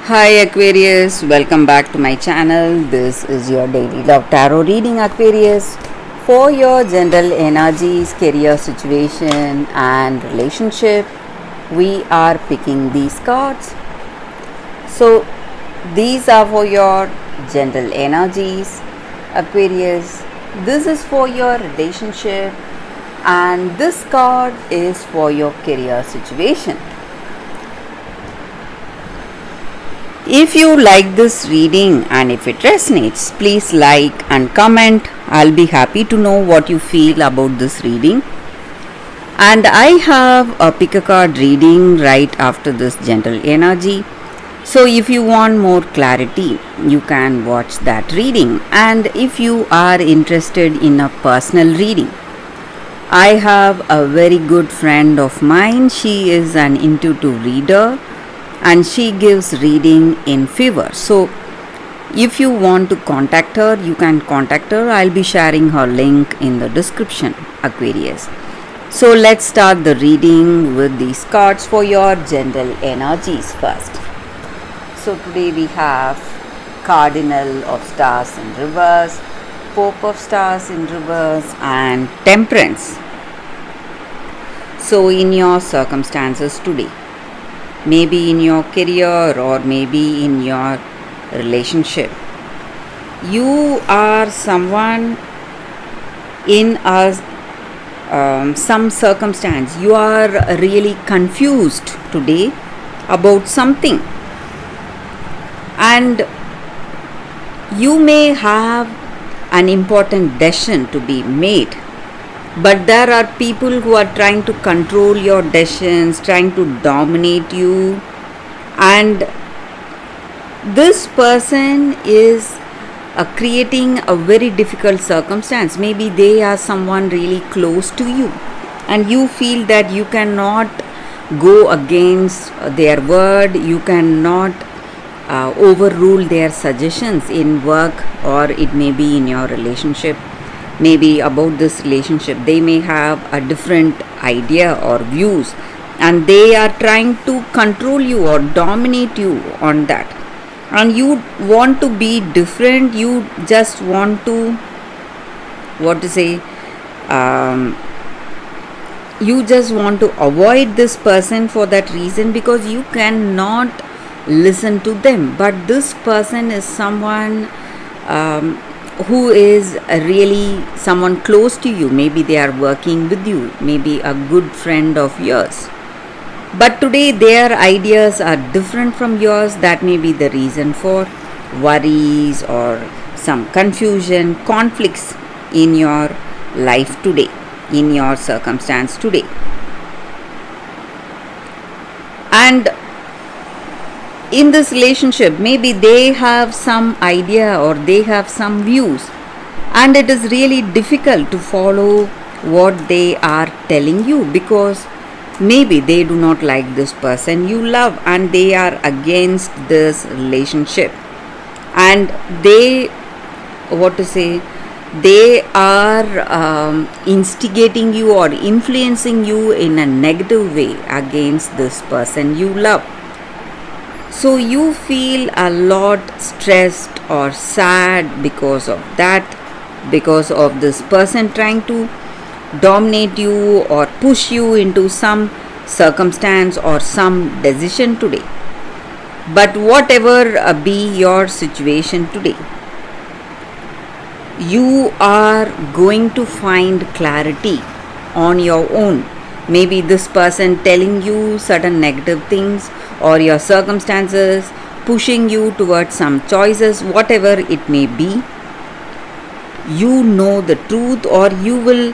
Hi Aquarius, welcome back to my channel. This is your daily love tarot reading, Aquarius, for your general energies, career situation, and relationship. We are picking these cards. So, these are for your general energies, Aquarius. This is for your relationship, and this card is for your career situation. If you like this reading and if it resonates, please like and comment. I'll be happy to know what you feel about this reading. And I have a pick a card reading right after this gentle energy. So if you want more clarity, you can watch that reading. And if you are interested in a personal reading, I have a very good friend of mine. She is an intuitive reader and she gives reading in fever. So if you want to contact her, you can contact her. I'll be sharing her link in the description, Aquarius. So let's start the reading with these cards for your general energies first. So today we have Cardinal of Stars in reverse, Pope of Stars in reverse, and Temperance. So in your circumstances today, maybe in your career or maybe in your relationship, you are someone in some circumstance, you are really confused today about something, and you may have an important decision to be made, but there are people who are trying to control your decisions, trying to dominate you, and this person is creating a very difficult circumstance. Maybe they are someone really close to you and you feel that you cannot go against their word, you cannot overrule their suggestions in work, or it may be in your relationship. Maybe about this relationship they may have a different idea or views and they are trying to control you or dominate you on that, and you want to be different. You just want to you just want to avoid this person for that reason, because you cannot listen to them. But this person is someone who is really someone close to you. Maybe they are working with you, maybe a good friend of yours, but today their ideas are different from yours. That may be the reason for worries or some confusion, conflicts in your life today, in your circumstance today. And in this relationship, maybe they have some idea or they have some views, and it is really difficult to follow what they are telling you, because maybe they do not like this person you love and they are against this relationship, and they they are instigating you or influencing you in a negative way against this person you love. So you feel a lot stressed or sad because of that, because of this person trying to dominate you or push you into some circumstance or some decision today. But whatever be your situation today, you are going to find clarity on your own. Maybe this person telling you certain negative things, or your circumstances pushing you towards some choices, whatever it may be, you know the truth, or you will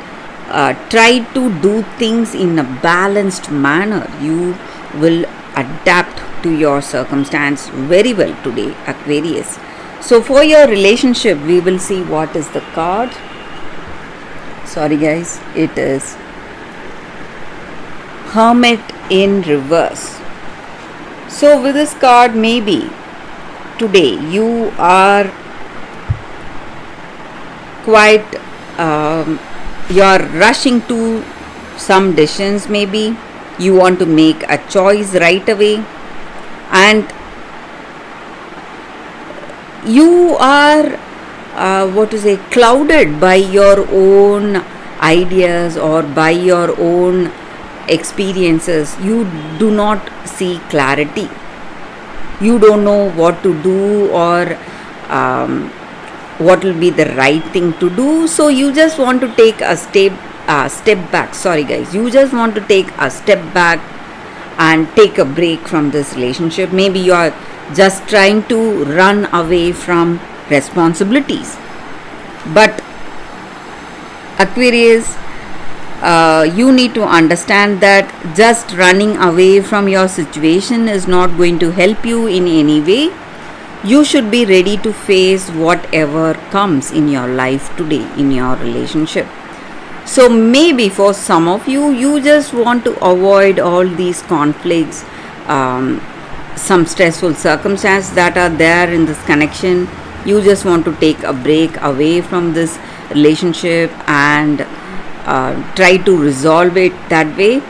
try to do things in a balanced manner. You will adapt to your circumstance very well today, Aquarius. So for your relationship, we will see what is the card. Sorry guys, it is Hermit in reverse. So with this card, maybe today you are quite you're rushing to some decisions. Maybe you want to make a choice right away, and you are clouded by your own ideas or by your own experiences. You do not see clarity, you don't know what to do, or what will be the right thing to do. So you just want to take a step back. Sorry guys, you just want to take a step back and take a break from this relationship. Maybe you are just trying to run away from responsibilities, but Aquarius, you need to understand that just running away from your situation is not going to help you in any way. You should be ready to face whatever comes in your life today in your relationship. So maybe for some of you, you just want to avoid all these conflicts, some stressful circumstances that are there in this connection. You just want to take a break away from this relationship and try to resolve it that way.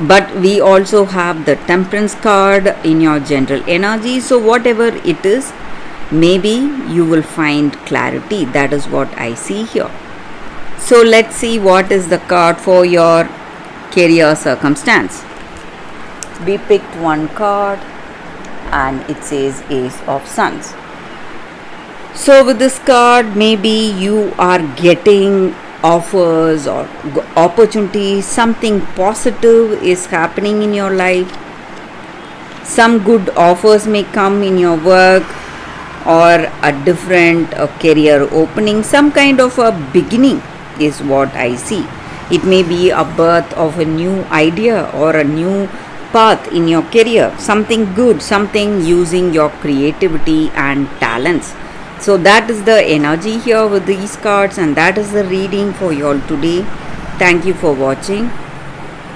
But we also have the Temperance card in your general energy. So whatever it is, maybe you will find clarity. That is what I see here. So let's see what is the card for your career circumstance. We picked one card and it says Ace of Sons. So with this card, maybe you are getting offers or opportunities, something positive is happening in your life. Some good offers may come in your work, or a different career opening, some kind of a beginning is what I see. It may be a birth of a new idea or a new path in your career, something good, something using your creativity and talents. So that is the energy here with these cards, and that is the reading for you all today. Thank you for watching.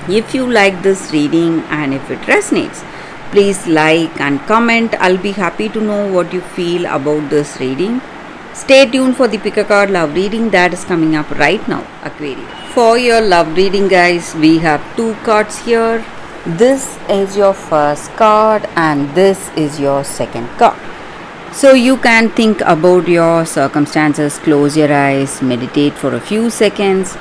If you like this reading and if it resonates, please like and comment. I'll be happy to know what you feel about this reading. Stay tuned for the pick a card love reading that is coming up right now, Aquarius. For your love reading, guys, we have two cards here. This is your first card and this is your second card. So you can think about your circumstances, close your eyes, meditate for a few seconds,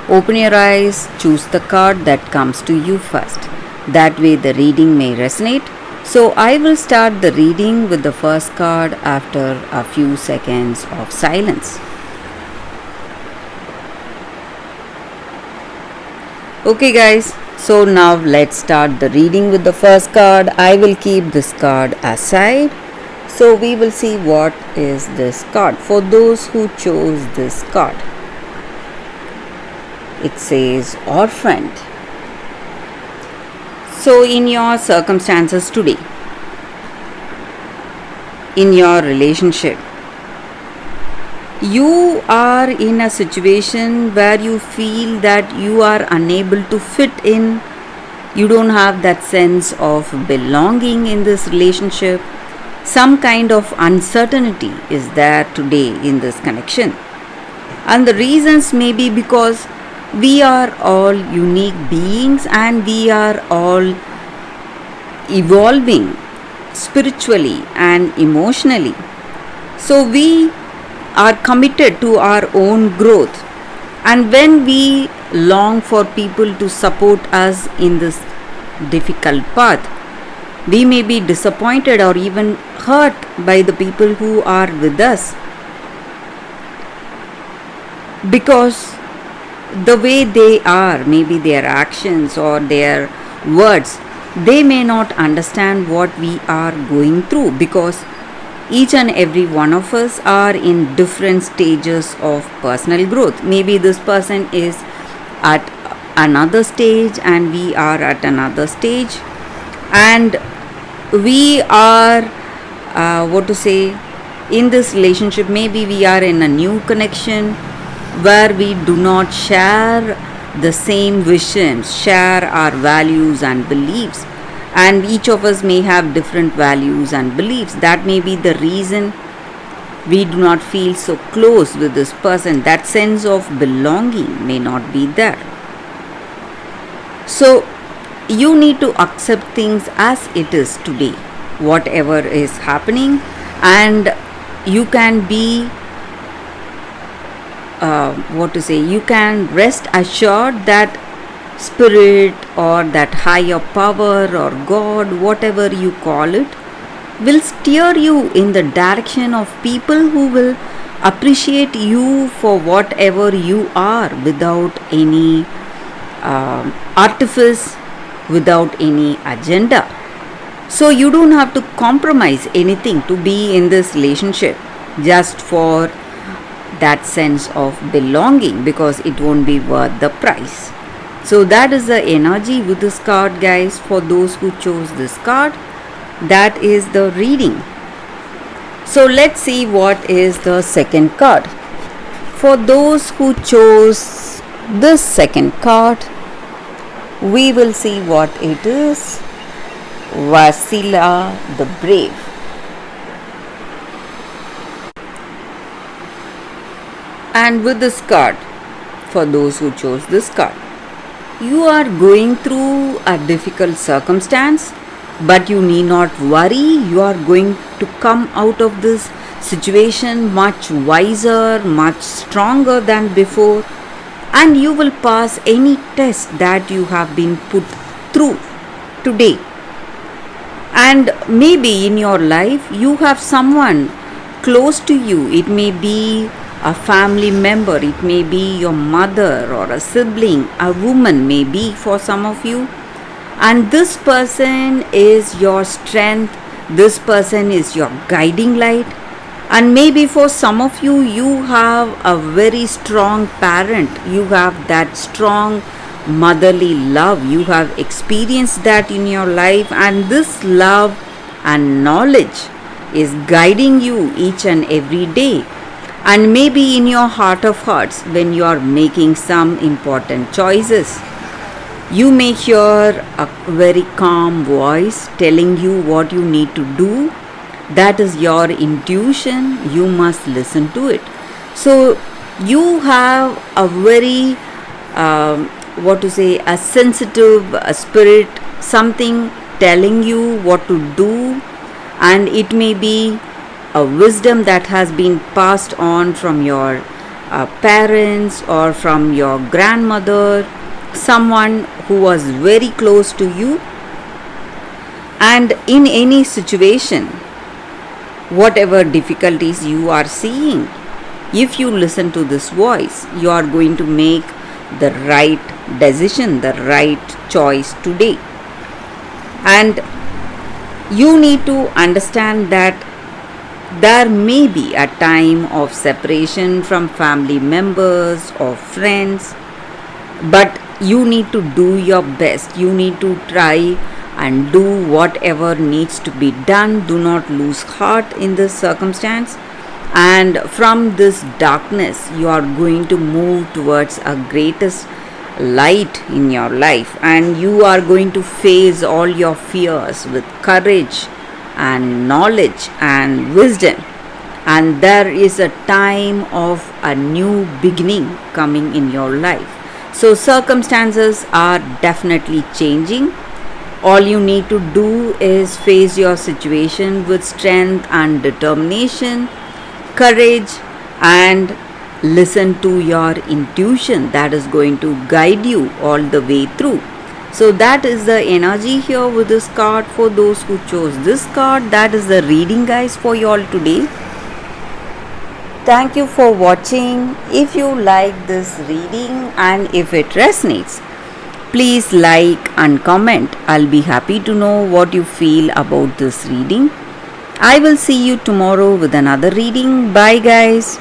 open your eyes, choose the card that comes to you first. That way the reading may resonate. So I will start the reading with the first card after a few seconds of silence. Okay guys, so now let's start the reading with the first card. I will keep this card aside. So we will see what is this card for those who chose this card. It says Orphaned. So in your circumstances today, in your relationship, you are in a situation where you feel that you are unable to fit in. You don't have that sense of belonging in this relationship. Some kind of uncertainty is there today in this connection. And the reasons may be because we are all unique beings and we are all evolving spiritually and emotionally. So we are committed to our own growth, and when we long for people to support us in this difficult path, we may be disappointed or even hurt by the people who are with us, because the way they are, maybe their actions or their words, they may not understand what we are going through, because each and every one of us are in different stages of personal growth. Maybe this person is at another stage and we are at another stage, and we are in this relationship. Maybe we are in a new connection where we do not share the same visions, share our values and beliefs, and each of us may have different values and beliefs. That may be the reason we do not feel so close with this person. That sense of belonging may not be there. So you need to accept things as it is today, whatever is happening, and you can be you can rest assured that spirit or that higher power or God, whatever you call it, will steer you in the direction of people who will appreciate you for whatever you are without any artifice, without any agenda. So you don't have to compromise anything to be in this relationship just for that sense of belonging, because it won't be worth the price. So that is the energy with this card, guys. For those who chose this card, that is the reading. So let's see what is the second card. For those who chose this second card, we will see what it is. Vasila the Brave. And with this card, for those who chose this card, you are going through a difficult circumstance, but you need not worry. You are going to come out of this situation much wiser, much stronger than before, and you will pass any test that you have been put through today. And maybe in your life you have someone close to you. It may be a family member, it may be your mother or a sibling, a woman maybe for some of you. And this person is your strength, this person is your guiding light. And maybe for some of you, you have a very strong parent, you have that strong motherly love, you have experienced that in your life, and this love and knowledge is guiding you each and every day. And maybe in your heart of hearts, when you are making some important choices, you may hear a very calm voice telling you what you need to do. That is your intuition, you must listen to it. So you have a very a sensitive spirit, something telling you what to do, and it may be a wisdom that has been passed on from your parents or from your grandmother, someone who was very close to you. And in any situation, whatever difficulties you are seeing, if you listen to this voice, you are going to make the right decision, the right choice today. And you need to understand that there may be a time of separation from family members or friends, but you need to do your best. You need to try and do whatever needs to be done. Do not lose heart in this circumstance. And from this darkness, you are going to move towards a greatest light in your life, and you are going to face all your fears with courage and knowledge and wisdom. And there is a time of a new beginning coming in your life. So circumstances are definitely changing. All you need to do is face your situation with strength and determination, courage, and listen to your intuition that is going to guide you all the way through. So that is the energy here with this card. For those who chose this card, that is the reading, guys, for you all today. Thank you for watching. If you like this reading and if it resonates, please like and comment. I'll be happy to know what you feel about this reading. I will see you tomorrow with another reading. Bye, guys.